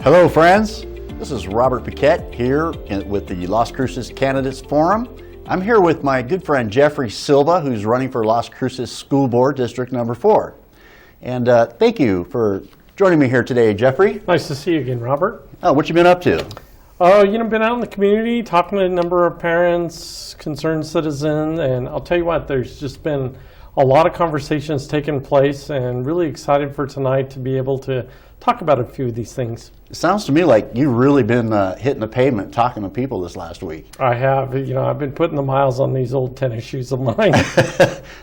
Hello friends, this is Robert Paquette here with the Las Cruces Candidates Forum. I'm here with my good friend Jeffrey Silva, who's running for Las Cruces School Board District Number 4. And thank you for joining me here today, Jeffrey. Nice to see you again, Robert. Oh, what you been up to? Been out in the community, talking to a number of parents, concerned citizens, and I'll tell you what, there's just been a lot of conversations taking place, and really excited for tonight to be able to talk about a few of these things. It sounds to me like you've really been hitting the pavement talking to people this last week. I have. I've been putting the miles on these old tennis shoes of mine.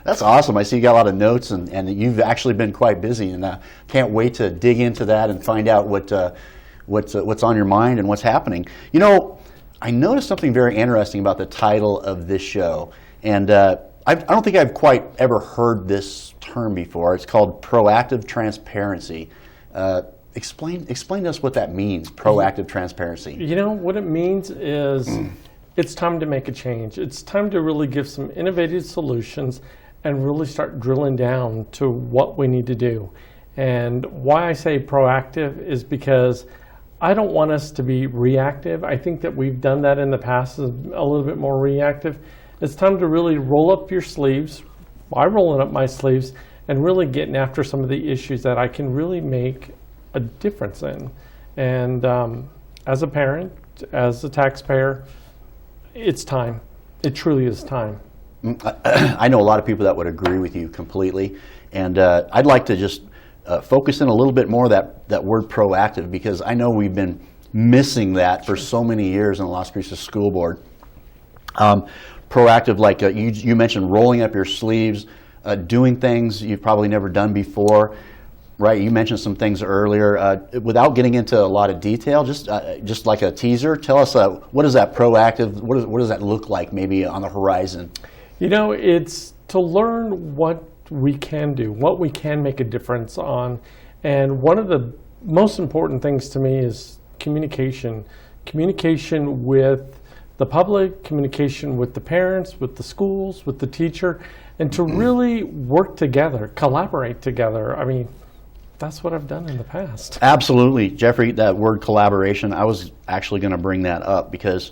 That's awesome. I see you got a lot of notes, and you've actually been quite busy, and can't wait to dig into that and find out what's on your mind and what's happening. I noticed something very interesting about the title of this show, and I don't think I've quite ever heard this term before. It's called proactive transparency. Explain to us what that means, proactive transparency. What it means is it's time to make a change. It's time to really give some innovative solutions and really start drilling down to what we need to do. And why I say proactive is because I don't want us to be reactive. I think that we've done that in the past, a little bit more reactive. It's time to really roll up your sleeves, by rolling up my sleeves, and really getting after some of the issues that I can really make a difference in. And as a parent, as a taxpayer, it's time. It truly is time. I know a lot of people that would agree with you completely. And I'd like to just focus in a little bit more that word proactive, because I know we've been missing that for so many years in the Las Cruces School Board. Proactive, like you mentioned, rolling up your sleeves, doing things you've probably never done before, right? You mentioned some things earlier. Without getting into a lot of detail, just like a teaser, tell us what is that proactive? What does that look like, maybe on the horizon? It's to learn what we can do, what we can make a difference on, and one of the most important things to me is communication with the public, communication with the parents, with the schools, with the teacher, and to really work together, collaborate together. I mean, that's what I've done in the past. Absolutely. Jeffrey, that word collaboration, I was actually going to bring that up because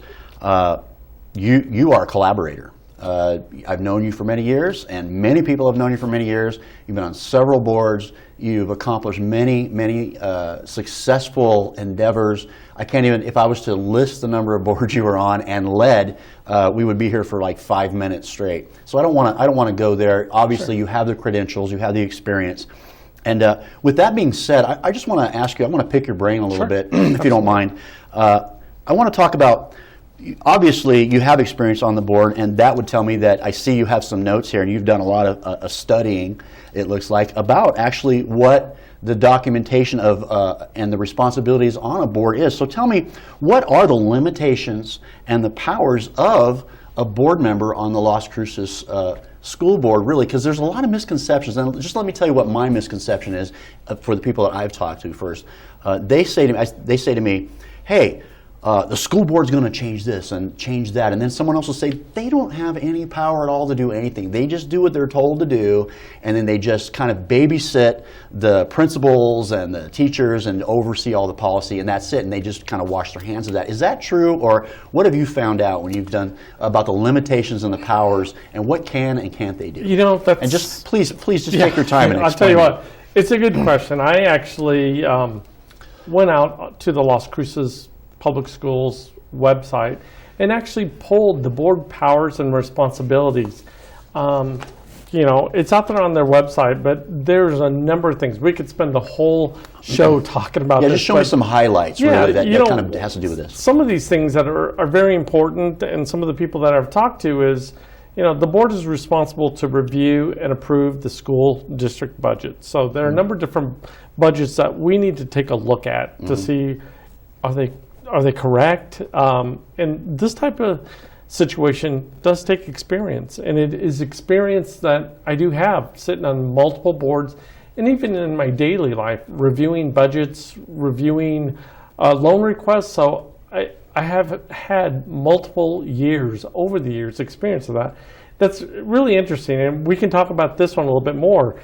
you are a collaborator. I've known you for many years, and many people have known you for many years. You've been on several boards. You've accomplished many successful endeavors. I can't even, if I was to list the number of boards you were on and led, we would be here for like 5 minutes straight. So I don't want to go there. Obviously, sure. You have the credentials, you have the experience. And with that being said, I just want to ask you, I want to pick your brain a little bit, if you don't mind. I want to talk about, obviously, you have experience on the board, and that would tell me that I see you have some notes here, and you've done a lot of studying, it looks like, about actually what the documentation of and the responsibilities on a board is. So tell me, what are the limitations and the powers of a board member on the Las Cruces School Board, really? Because there's a lot of misconceptions, and just let me tell you what my misconception is for the people that I've talked to first. They say to me, hey, the school board's going to change this and change that, and then someone else will say they don't have any power at all to do anything. They just do what they're told to do, and then they just kind of babysit the principals and the teachers and oversee all the policy, and that's it, and they just kind of wash their hands of that. Is that true, or what have you found out when you've done about the limitations and the powers, and what can and can't they do? That's... And just please just take your time and explain. I'll tell you what, it's a good question. I actually went out to the Las Cruces Public Schools website and actually pulled the board powers and responsibilities. It's out there on their website, but there's a number of things. We could spend the whole show talking about this. Just show me some highlights, really, that kind of has to do with this. Some of these things that are very important, and some of the people that I've talked to is, the board is responsible to review and approve the school district budget. So there are a number of different budgets that we need to take a look at to see, are they correct? And this type of situation does take experience, and it is experience that I do have sitting on multiple boards, and even in my daily life, reviewing budgets, reviewing loan requests. So I have had multiple years, over the years, experience of that. That's really interesting, and we can talk about this one a little bit more.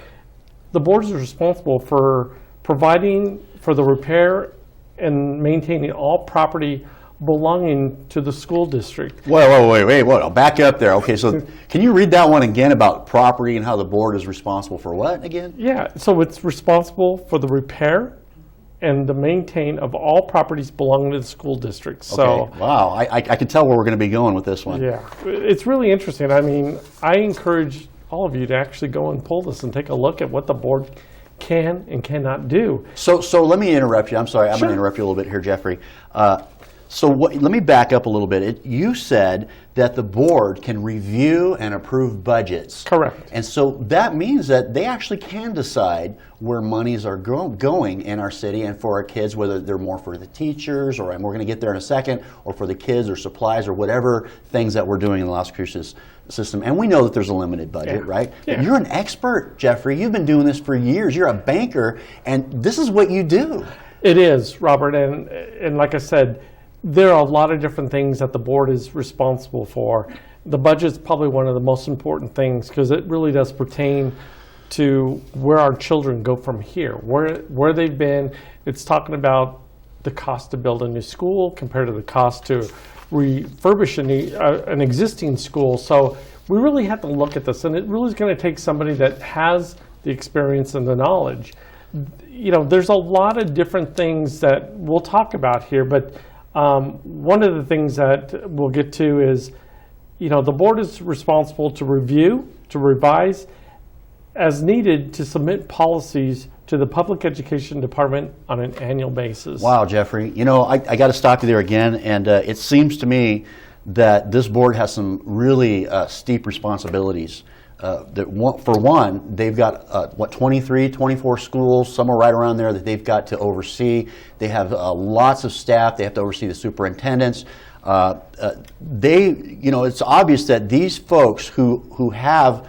The board is responsible for providing for the repair and maintaining all property belonging to the school district. Wait, I'll back up there. Okay, so can you read that one again about property and how the board is responsible for what again? Yeah, so it's responsible for the repair and the maintain of all properties belonging to the school district. So, Okay, wow, I can tell where we're going to be going with this one. yeah, it's really interesting. I mean, I encourage all of you to actually go and pull this and take a look at what the board can and cannot do. So let me interrupt you. I'm sorry, I'm Sure. going to interrupt you a little bit here, Jeffrey. Let me back up a little bit. You said that the board can review and approve budgets. Correct. And so that means that they actually can decide where monies are going in our city and for our kids, whether they're more for the teachers, or and we're going to get there in a second, or for the kids or supplies or whatever things that we're doing in the Las Cruces system. And we know that there's a limited budget, Yeah. right? Yeah. You're an expert, Jeffrey. You've been doing this for years. You're a banker, and this is what you do. It is, Robert, and like I said, there are a lot of different things that the board is responsible for. The budget's probably one of the most important things because it really does pertain to where our children go from here, where they've been. It's talking about the cost to build a new school compared to the cost to refurbish an existing school. So we really have to look at this, and it really is going to take somebody that has the experience and the knowledge. You know, there's a lot of different things that we'll talk about here, but one of the things that we'll get to is, you know, the board is responsible to review, to revise, as needed, to submit policies to the Public Education Department on an annual basis. Wow, Jeffrey. You know, I got to stop you there again, and it seems to me that this board has some really steep responsibilities. For one, they've got, 23, 24 schools, somewhere right around there that they've got to oversee. They have lots of staff. They have to oversee the superintendents. It's obvious that these folks who have,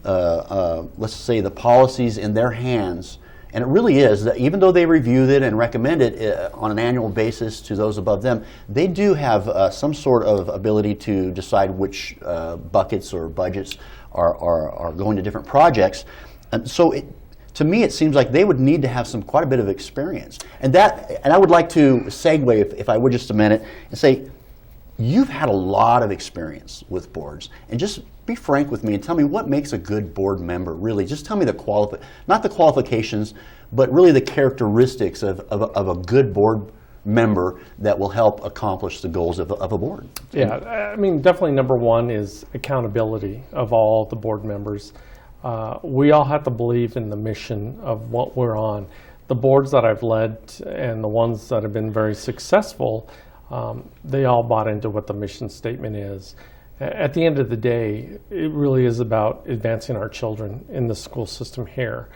let's say, the policies in their hands, and it really is, that even though they reviewed it and recommend it on an annual basis to those above them, they do have some sort of ability to decide which buckets or budgets are going to different projects. And so to me, it seems like they would need to have quite a bit of experience. And I would like to segue, if I would, just a minute, and say, you've had a lot of experience with boards, and just be frank with me and tell me what makes a good board member, really. Just tell me not the qualifications, but really the characteristics of a good board member that will help accomplish the goals of a board. Yeah, I mean, definitely number one is accountability of all the board members. We all have to believe in the mission of what we're on. The boards that I've led and the ones that have been very successful, they all bought into what the mission statement is. At the end of the day, it really is about advancing our children in the school system here.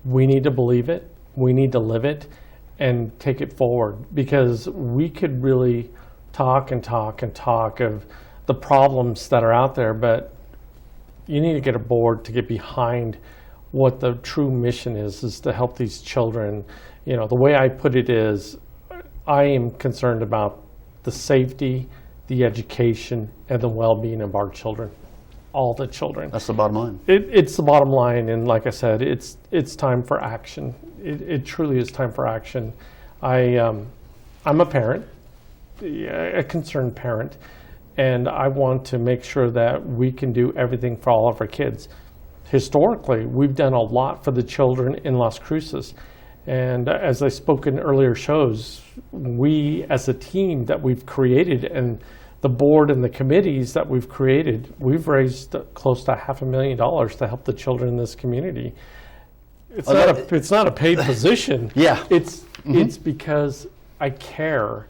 We need to believe it, we need to live it, and take it forward, because we could really talk and talk and talk of the problems that are out there, but you need to get a board to get behind what the true mission is to help these children. You know, the way I put it is, I am concerned about the safety, the education, and the well-being of our children, all the children. That's the bottom line. It's the bottom line, and like I said, it's time for action. It truly is time for action. I'm a parent, a concerned parent, and I want to make sure that we can do everything for all of our kids. Historically, we've done a lot for the children in Las Cruces, and as I spoke in earlier shows, we as a team that we've created, and the board and the committees that we've created, we've raised close to $500,000 to help the children in this community. It's not a paid position. Yeah. It's because I care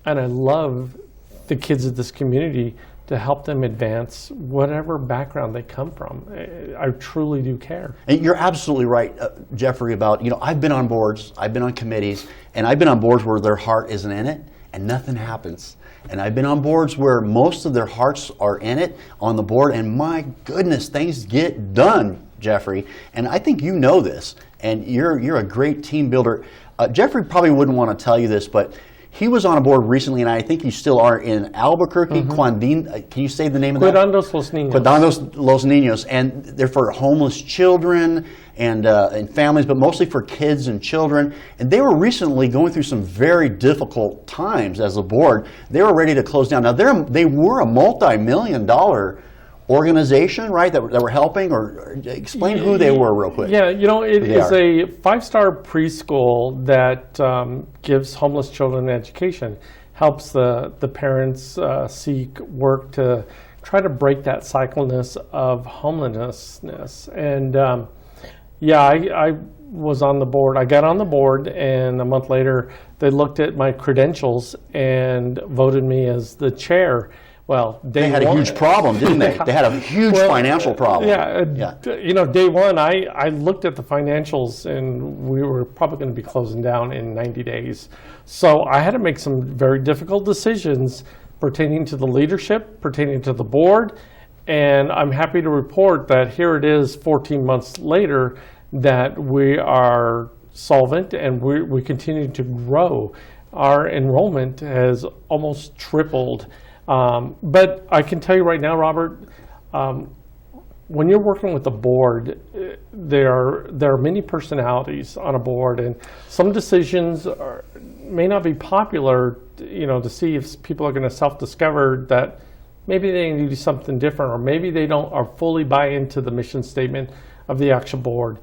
and I love the kids of this community to help them advance whatever background they come from. I truly do care. And you're absolutely right, Jeffrey, about, I've been on boards, I've been on committees, and I've been on boards where their heart isn't in it and nothing happens. And I've been on boards where most of their hearts are in it on the board, and my goodness, things get done, Jeffrey. And I think you know this, and you're a great team builder. Jeffrey probably wouldn't want to tell you this, but He was on a board recently, and I think you still are in Albuquerque. Can you say the name of that? Cuidandos los Niños. Cuidandos los Niños, and they're for homeless children and families, but mostly for kids and children. And they were recently going through some very difficult times as a board. They were ready to close down. Now they were a multi-million-dollar organization, right? That were helping, or explain who they were real quick. Yeah, it is a 5-star preschool that gives homeless children education, helps the parents seek work to try to break that cycleness of homelessness. And I was on the board. I got on the board, and a month later, they looked at my credentials and voted me as the chair. Well, they had a huge problem, didn't they? They had a huge financial problem. Day one, I looked at the financials, and we were probably going to be closing down in 90 days. So I had to make some very difficult decisions pertaining to the leadership, pertaining to the board, and I'm happy to report that here it is 14 months later that we are solvent and we continue to grow. Our enrollment has almost tripled. But I can tell you right now, Robert, when you're working with a board, there are many personalities on a board, and some decisions may not be popular, to see if people are going to self-discover that maybe they need to do something different, or maybe they don't fully buy into the mission statement of the actual board.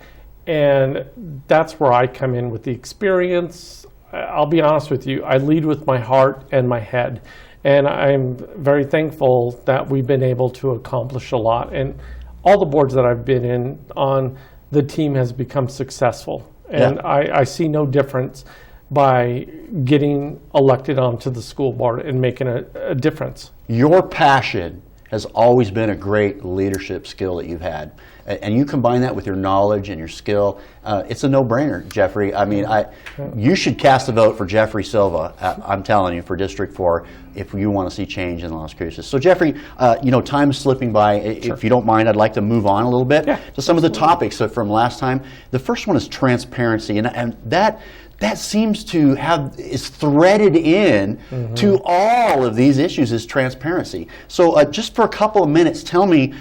And that's where I come in with the experience. I'll be honest with you, I lead with my heart and my head. And I'm very thankful that we've been able to accomplish a lot. And all the boards that I've been on, the team has become successful. And I see no difference by getting elected onto the school board and making a difference. Your passion has always been a great leadership skill that you've had. And you combine that with your knowledge and your skill, it's a no-brainer, Jeffrey. I mean, you should cast a vote for Jeffrey Silva, I'm telling you, for District 4, if you want to see change in Las Cruces. So, Jeffrey, time is slipping by. Sure. If you don't mind, I'd like to move on a little bit to some of the topics from last time. The first one is transparency, and that seems to is threaded in to all of these issues is transparency. So just for a couple of minutes, tell me,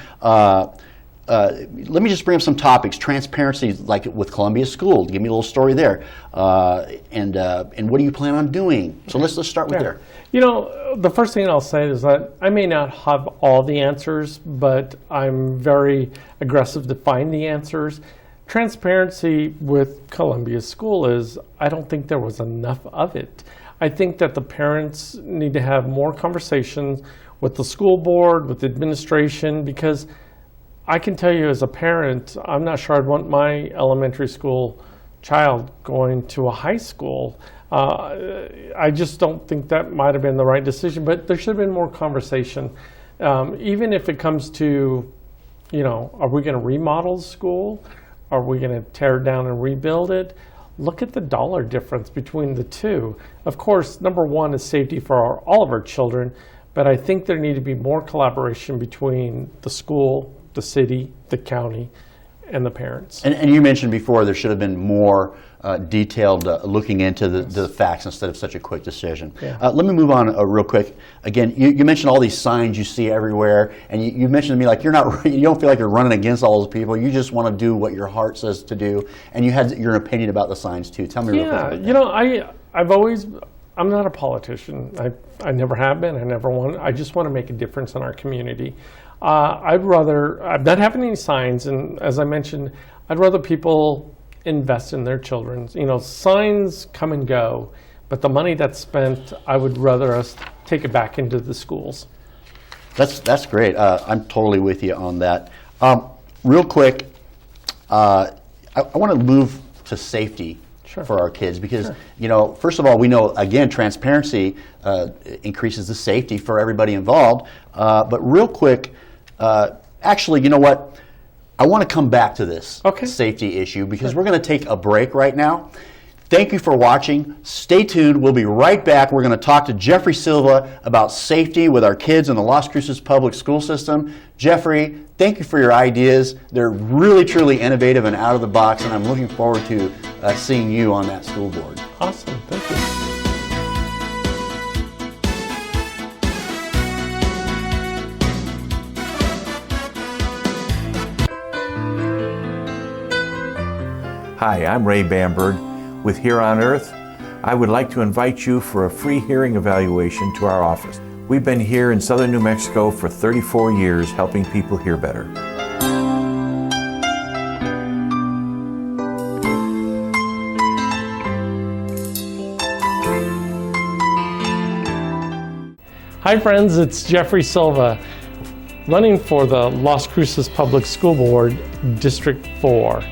let me just bring up some topics. Transparency, like with Columbia School. Give me a little story there. And what do you plan on doing? So let's start with there. The first thing I'll say is that I may not have all the answers, but I'm very aggressive to find the answers. Transparency with Columbia School is, I don't think there was enough of it. I think that the parents need to have more conversations with the school board, with the administration, because I can tell you as a parent, I'm not sure I'd want my elementary school child going to a high school. I just don't think that might have been the right decision, but there should have been more conversation. Even if it comes to, are we going to remodel the school? Are we going to tear it down and rebuild it? Look at the dollar difference between the two. Of course, number one is safety for all of our children, but I think there need to be more collaboration between the school, the city, the county, and the parents. And you mentioned before there should have been more detailed looking into the facts instead of such a quick decision. Let me move on real quick. Again, you mentioned all these signs you see everywhere, and you mentioned to me like you don't feel like you're running against all those people. You just want to do what your heart says to do, and you had your opinion about the signs too. Tell me real quick. I'm not a politician. I never have been. I never want. I just want to make a difference in our community. I'm not having any signs, and as I mentioned, I'd rather people invest in their children. Signs come and go, but the money that's spent, I would rather us take it back into the schools. That's great. I'm totally with you on that. Real quick, I want to move to safety. Sure. For our kids, because first of all, we know again transparency increases the safety for everybody involved. But real quick, actually, you know what? I want to come back to this safety issue because we're going to take a break right now. Thank you for watching. Stay tuned. We'll be right back. We're going to talk to Jeffrey Silva about safety with our kids in the Las Cruces public school system. Jeffrey, thank you for your ideas. They're really, truly innovative and out of the box, and I'm looking forward to seeing you on that school board. Awesome. Thank you. Hi, I'm Ray Bamberg with Here on Earth. I would like to invite you for a free hearing evaluation to our office. We've been here in southern New Mexico for 34 years helping people hear better. Hi friends, it's Jeffrey Silva, running for the Las Cruces Public School Board, District 4.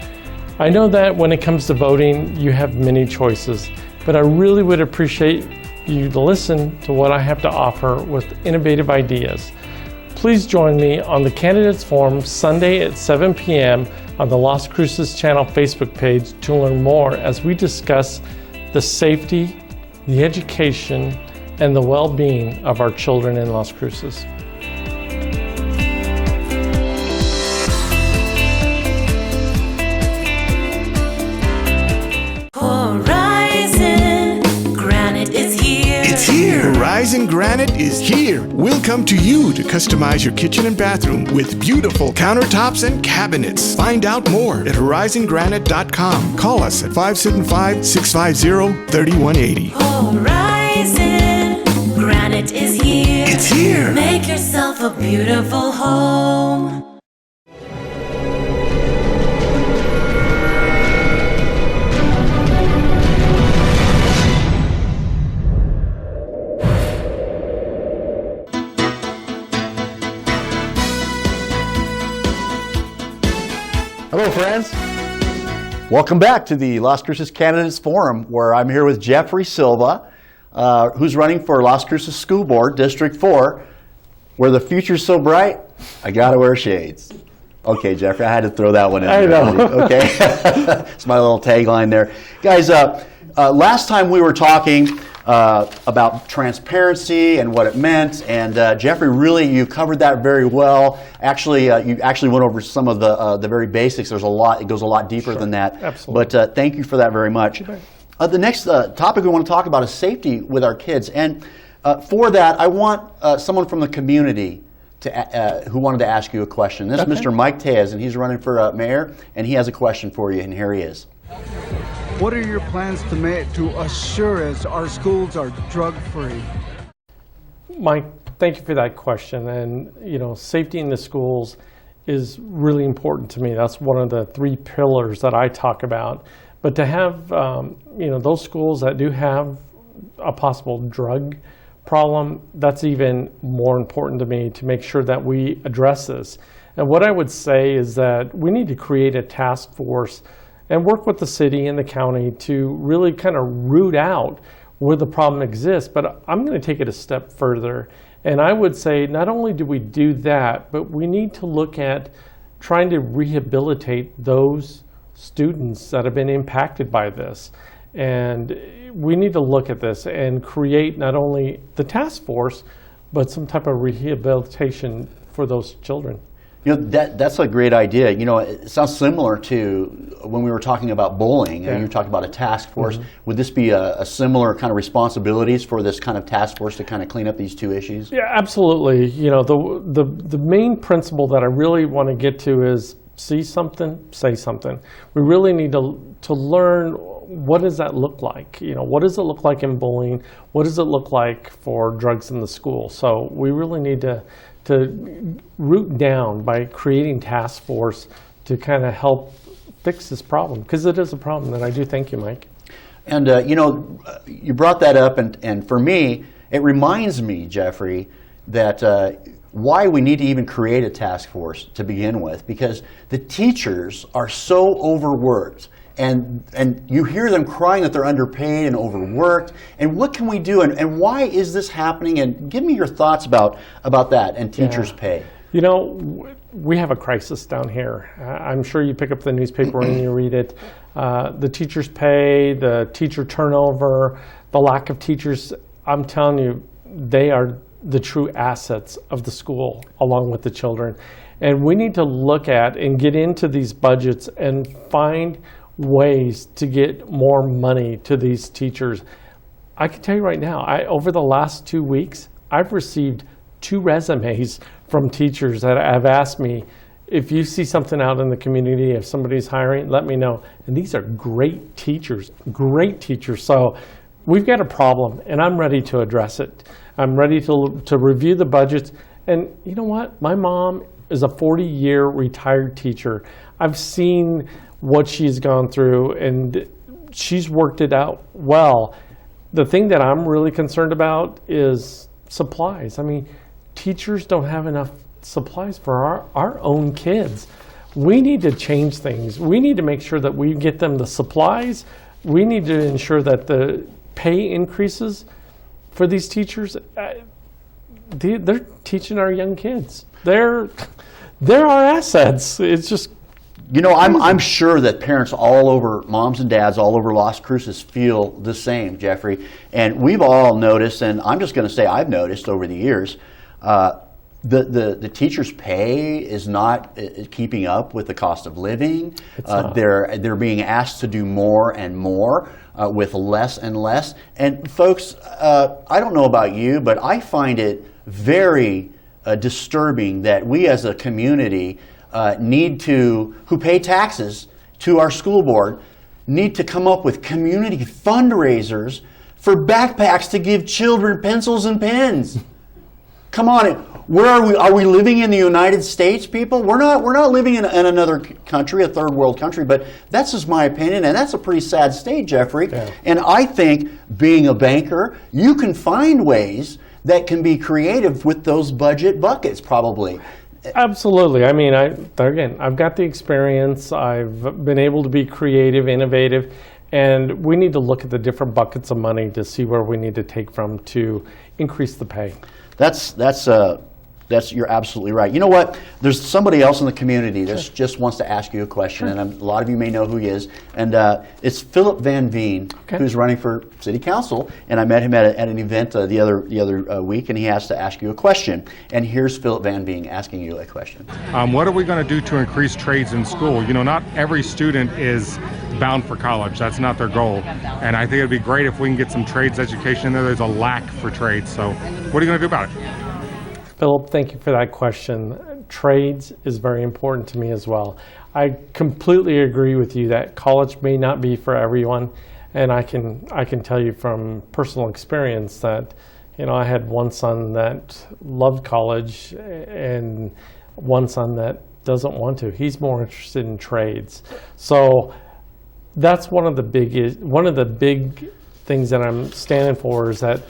I know that when it comes to voting, you have many choices, but I really would appreciate you to listen to what I have to offer with innovative ideas. Please join me on the Candidates Forum Sunday at 7 p.m. on the Las Cruces Channel Facebook page to learn more as we discuss the safety, the education, and the well-being of our children in Las Cruces. Horizon Granite is here. We'll come to you to customize your kitchen and bathroom with beautiful countertops and cabinets. Find out more at horizongranite.com. Call us at 575-650-3180. Horizon Granite is here. It's here. Make yourself a beautiful home. Hello, friends. Welcome back to the Las Cruces Candidates Forum, where I'm here with Jeffrey Silva, who's running for Las Cruces School Board, District 4, where the future's so bright, I gotta wear shades. Okay, Jeffrey, I had to throw that one in there. I know. Okay, it's my little tagline there. Guys, last time we were talking about transparency and what it meant, and Jeffrey, really, you covered that very well. Actually, you actually went over some of the very basics. There's a lot; it goes a lot deeper than that. Absolutely. But thank you for that very much. The next topic we want to talk about is safety with our kids, and for that, I want someone from the community to who wanted to ask you a question. This is Mr. Mike Tejas, and he's running for mayor, and he has a question for you, and here he is. What are your plans to assure us our schools are drug-free? Mike, thank you for that question. And, you know, safety in the schools is really important to me. That's one of the 3 pillars that I talk about. But to have, you know, those schools that do have a possible drug problem, that's even more important to me to make sure that we address this. And what I would say is that we need to create a task force and work with the city and the county to really kind of root out where the problem exists. But I'm going to take it a step further. And I would say not only do we do that, but we need to look at trying to rehabilitate those students that have been impacted by this. And we need to look at this and create not only the task force, but some type of rehabilitation for those children. You know, that's a great idea. You know, it sounds similar to when we were talking about bullying. Yeah. You were talking about a task force. Would this be a similar kind of responsibilities for this kind of task force to kind of clean up these 2 issues? Yeah, absolutely. You know, the main principle that I really want to get to is see something, say something. We really need to learn, what does that look like? You know, what does it look like in bullying? What does it look like for drugs in the school? So we really need to root down by creating task force to kind of help fix this problem, because it is a problem. And I do thank you, Mike. And you know, you brought that up, and for me, it reminds me, Jeffrey, that why we need to even create a task force to begin with, because the teachers are so overworked. And you hear them crying that they're underpaid and overworked. And what can we do? And why is this happening? And give me your thoughts about that and teachers' pay. You know, we have a crisis down here. I'm sure you pick up the newspaper and you read it. The teachers' pay, the teacher turnover, the lack of teachers. I'm telling you, they are the true assets of the school along with the children. And we need to look at and get into these budgets and find ways to get more money to these teachers. I can tell you right now, over the last 2 weeks, I've received 2 resumes from teachers that have asked me, if you see something out in the community, if somebody's hiring, let me know. And these are great teachers, great teachers. So we've got a problem, and I'm ready to address it. I'm ready to review the budgets. And you know what? My mom is a 40-year retired teacher. I've seen what she's gone through, and she's worked it out well. The thing that I'm really concerned about is supplies. I mean, teachers don't have enough supplies for our own kids. We need to change things. We need to make sure that we get them the supplies. We need to ensure that the pay increases for these teachers. They're teaching our young kids. They're our assets. It's just, You know, I'm sure that parents all over, moms and dads all over Las Cruces feel the same, Jeffrey. And we've all noticed, and I'm just going to say I've noticed over the years, the teachers' pay is not keeping up with the cost of living. They're being asked to do more and more with less and less. And folks, I don't know about you, but I find it very disturbing that we as a community who pay taxes to our school board, need to come up with community fundraisers for backpacks to give children pencils and pens. Come on, where are we? Are we living in the United States, people? We're not living in another country, a third world country, but that's just my opinion, and that's a pretty sad state, Jeffrey. Yeah. And I think, being a banker, you can find ways that can be creative with those budget buckets, probably. Absolutely. I mean, I've got the experience. I've been able to be creative, innovative, and we need to look at the different buckets of money to see where we need to take from to increase the pay. You're absolutely right. You know what? There's somebody else in the community that just wants to ask you a question, and a lot of you may know who he is. And it's Philip Van Veen, who's running for city council. And I met him at an event the other week, and he asked to ask you a question. And here's Philip Van Veen asking you a question. What are we going to do to increase trades in school? You know, not every student is bound for college. That's not their goal. And I think it'd be great if we can get some trades education in there. There's a lack for trades. So what are you going to do about it? Philip, thank you for that question. Trades is very important to me as well. I completely agree with you that college may not be for everyone, and I can tell you from personal experience that, you know, I had one son that loved college and one son that doesn't want to. He's more interested in trades. So that's one of the big things that I'm standing for, is that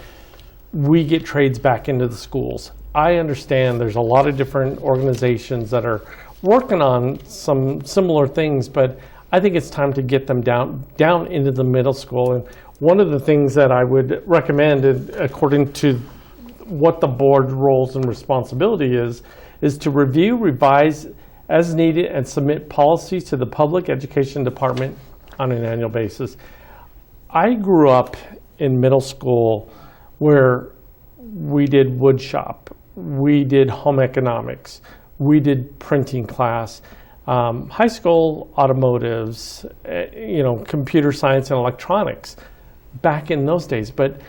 we get trades back into the schools. I understand there's a lot of different organizations that are working on some similar things, but I think it's time to get them down into the middle school. And one of the things that I would recommend, according to what the board's roles and responsibility is to review, revise as needed, and submit policies to the public education department on an annual basis. I grew up in middle school where we did wood shop, we did home economics, we did printing class, high school automotives, computer science and electronics back in those days. But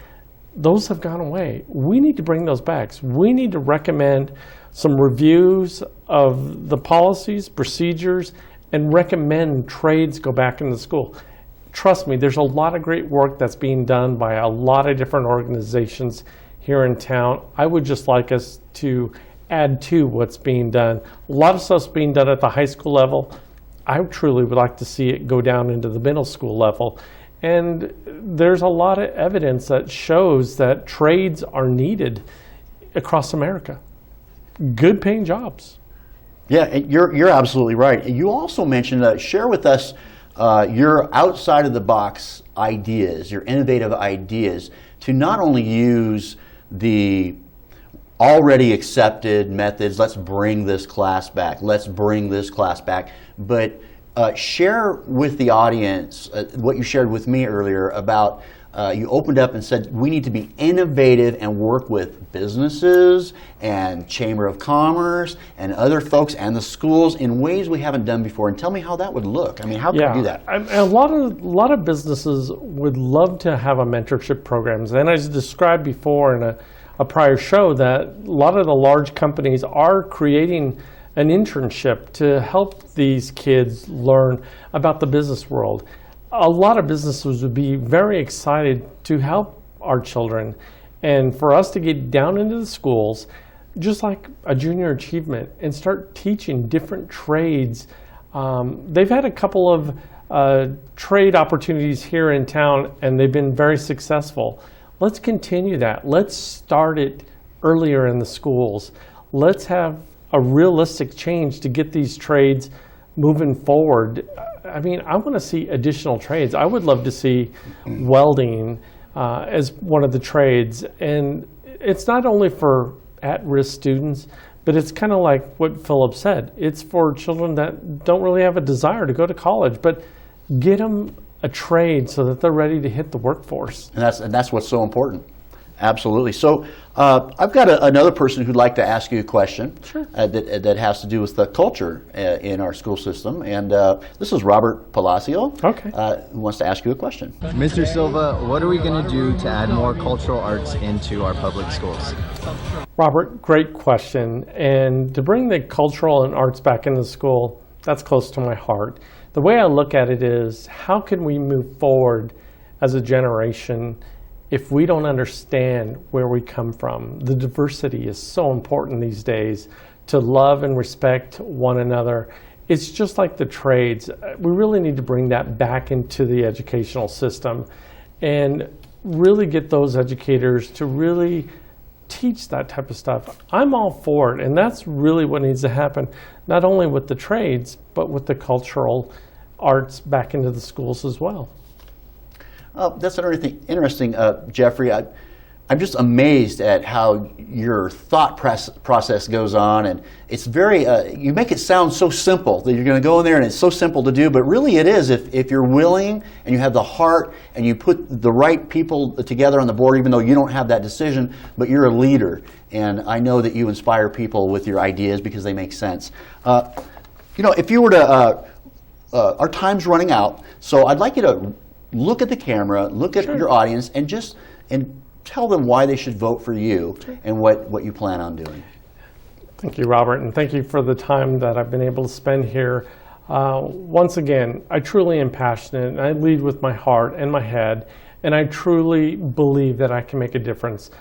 those have gone away. We need to bring those back. We need to recommend some reviews of the policies, procedures, and recommend trades go back into school. Trust me, there's a lot of great work that's being done by a lot of different organizations here in town. I would just like us to add to what's being done. A lot of stuff's being done at the high school level. I truly would like to see it go down into the middle school level. And there's a lot of evidence that shows that trades are needed across America. Good paying jobs. Yeah, you're absolutely right. You also mentioned, share with us your outside of the box ideas, your innovative ideas to not only use the already accepted methods, let's bring this class back, but share with the audience what you shared with me earlier about you opened up and said we need to be innovative and work with businesses and Chamber of Commerce and other folks and the schools in ways we haven't done before. And tell me how that would look. I mean, how can we do that? A lot of businesses would love to have a mentorship programs. And as described before in a prior show, that a lot of the large companies are creating an internship to help these kids learn about the business world. A lot of businesses would be very excited to help our children, and for us to get down into the schools, just like a junior achievement, and start teaching different trades. They've had a couple of trade opportunities here in town, and they've been very successful. Let's continue that. Let's start it earlier in the schools. Let's have a realistic change to get these trades moving forward. I mean, I want to see additional trades. I would love to see welding as one of the trades. And it's not only for at-risk students, but it's kind of like what Philip said. It's for children that don't really have a desire to go to college, but get them a trade so that they're ready to hit the workforce. And that's what's so important. Absolutely. So I've got another person who'd like to ask you a question. Sure. That has to do with the culture in our school system. And this is Robert Palacio, Okay. Who wants to ask you a question. Mr. Silva, what are we going to do to add more cultural arts into our public schools? Robert, great question. And to bring the cultural and arts back into school, that's close to my heart. The way I look at it is, how can we move forward as a generation if we don't understand where we come from? The diversity is so important these days, to love and respect one another. It's just like the trades. We really need to bring that back into the educational system and really get those educators to really teach that type of stuff. I'm all for it, and that's really what needs to happen, not only with the trades, but with the cultural arts back into the schools as well. That's interesting, Jeffrey. I'm just amazed at how your thought process goes on, and it's very, you make it sound so simple that you're going to go in there and it's so simple to do, but really it is if you're willing and you have the heart and you put the right people together on the board, even though you don't have that decision, but you're a leader, and I know that you inspire people with your ideas because they make sense. If you were to, our time's running out, so I'd like you to look at the camera, look at your audience, and tell them why they should vote for you and what you plan on doing. Thank you, Robert, and thank you for the time that I've been able to spend here. Once again, I truly am passionate, and I lead with my heart and my head, and I truly believe that I can make a difference.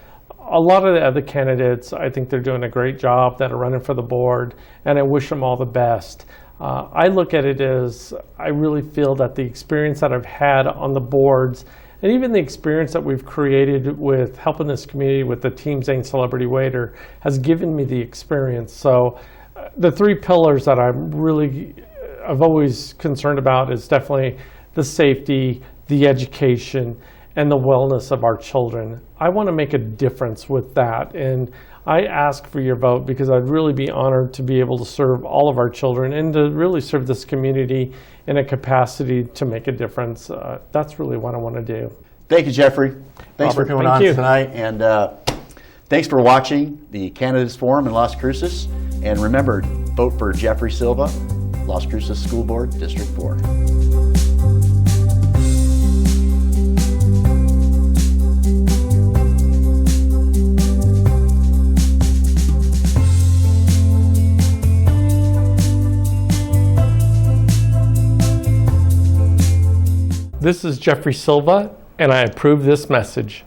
A lot of the other candidates, I think they're doing a great job that are running for the board, and I wish them all the best. I look at it as, I really feel that the experience that I've had on the boards, and even the experience that we've created with helping this community with the Team Zane Celebrity Waiter, has given me the experience. So the three pillars that I've always concerned about is definitely the safety, the education, and the wellness of our children. I want to make a difference with that, and I ask for your vote because I'd really be honored to be able to serve all of our children and to really serve this community in a capacity to make a difference. That's really what I want to do. Thank you, Jeffrey. Thanks Robert, for coming thank on you. tonight, and thanks for watching the Candidates Forum in Las Cruces. And remember, vote for Jeffrey Silva, Las Cruces School Board, District 4. This is Jeffrey Silva, and I approve this message.